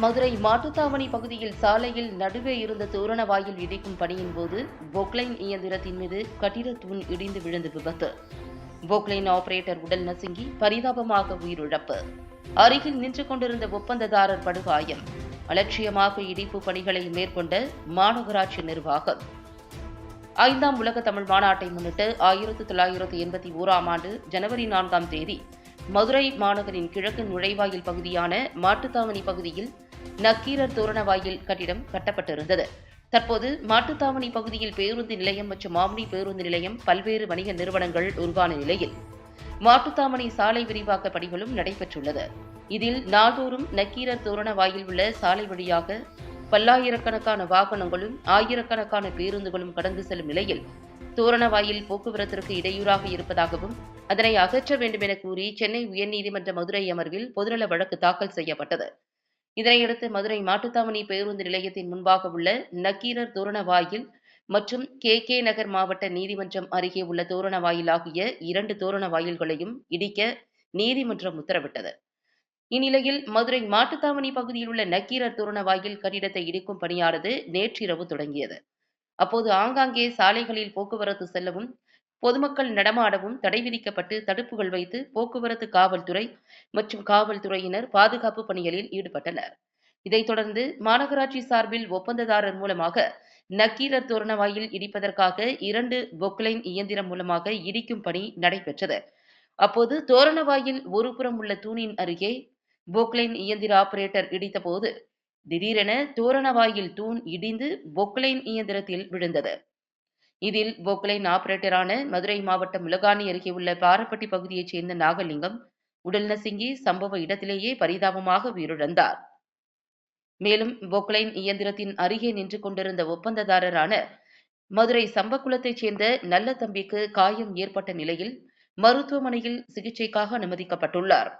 மதுரை மாட்டுத்தாவணி பகுதியில் சாலையில் நடுவே இருந்த தோரண வாயில் இடிக்கும் பணியின் போது பொக்லைன் இயந்திரத்தின் மீது கட்டிட தூண் இடிந்து விழுந்து விபத்து. பொக்லைன் ஆபரேட்டர் உடல் நசுங்கி பரிதாபமாக உயிரிழப்பு. அருகில் நின்று கொண்டிருந்த ஒப்பந்ததாரர் படுகாயம். அலட்சியமாக இடிப்பு பணிகளை மேற்கொண்ட மாநகராட்சி நிர்வாகம். 5ஆம் உலக தமிழ் மாநாட்டை முன்னிட்டு 1981ஆம் ஆண்டு ஜனவரி 4ஆம் தேதி மதுரை மாநகரின் கிழக்கு நுழைவாயில் பகுதியான மாட்டுத்தாவணி பகுதியில் நக்கீரர் தோரணவாயில் கட்டிடம் கட்டப்பட்டிருந்தது. தற்போது மாட்டுத்தாவணி பகுதியில் பேருந்து நிலையம் மற்றும் ஆம்னி பேருந்து நிலையம், பல்வேறு வணிக நிறுவனங்கள் உருவான நிலையில் மாட்டுத்தாவணி சாலை விரிவாக்க பணிகளும் நடைபெற்றுள்ளது. இதில் நாள்தோறும் நக்கீரர் தோரணவாயில் உள்ள சாலை வழியாக பல்லாயிரக்கணக்கான வாகனங்களும் ஆயிரக்கணக்கான பேருந்துகளும் கடந்து செல்லும் நிலையில் தோரணவாயில் போக்குவரத்திற்கு இடையூறாக இருப்பதாகவும் அதனை அகற்ற வேண்டும் என கூறி சென்னை உயர்நீதிமன்ற மதுரை அமர்வில் பொதுநல வழக்கு தாக்கல் செய்யப்பட்டது. இதனையடுத்து மதுரை மாட்டுத்தாவணி பேருந்து நிலையத்தின் முன்பாக உள்ள நக்கீரர் தோரணவாயில் மற்றும் கே நகர் மாவட்ட நீதிமன்றம் அருகே உள்ள தோரணவாயில் ஆகிய 2 தோரண வாயில்களையும் இடிக்க நீதிமன்றம் உத்தரவிட்டது. இந்நிலையில் மதுரை மாட்டுத்தாவணி பகுதியில் உள்ள நக்கீரர் தோரணவாயில் கட்டிடத்தை இடிக்கும் பணியானது நேற்றிரவு தொடங்கியது. அப்போது ஆங்காங்கே சாலைகளில் போக்குவரத்து செல்லவும் பொதுமக்கள் நடமாடவும் தடை விதிக்கப்பட்டு தடுப்புகள் வைத்து போக்குவரத்து காவல்துறை மற்றும் காவல்துறையினர் பாதுகாப்பு பணிகளில் ஈடுபட்டனர். இதைத் தொடர்ந்து மாநகராட்சி சார்பில் ஒப்பந்ததாரர் மூலமாக நக்கீரர் தோரணவாயில் இடிப்பதற்காக 2 பொக்லைன் இயந்திரம் மூலமாக இடிக்கும் பணி நடைபெற்றது. அப்போது தோரணவாயில் ஒருபுறம் உள்ள தூணின் அருகே பொக்லைன் இயந்திர ஆபரேட்டர் இடித்தபோது திடீரென தோரணவாயில் தூண் இடிந்து பொக்லைன் இயந்திரத்தில் விழுந்தது. இதில் பொக்லைன் ஆபரேட்டரான மதுரை மாவட்டம் உலகாணி அருகே உள்ள பாரப்பட்டி பகுதியைச் சேர்ந்த நாகலிங்கம் உடல் நசுங்கி சம்பவ இடத்திலேயே பரிதாபமாக உயிரிழந்தார். மேலும் பொக்லைன் இயந்திரத்தின் அருகே நின்று கொண்டிருந்த ஒப்பந்ததாரரான மதுரை சம்பக்குளத்தைச் சேர்ந்த நல்ல தம்பிக்கு காயம் ஏற்பட்ட நிலையில் மருத்துவமனையில் சிகிச்சைக்காக அனுமதிக்கப்பட்டுள்ளார்.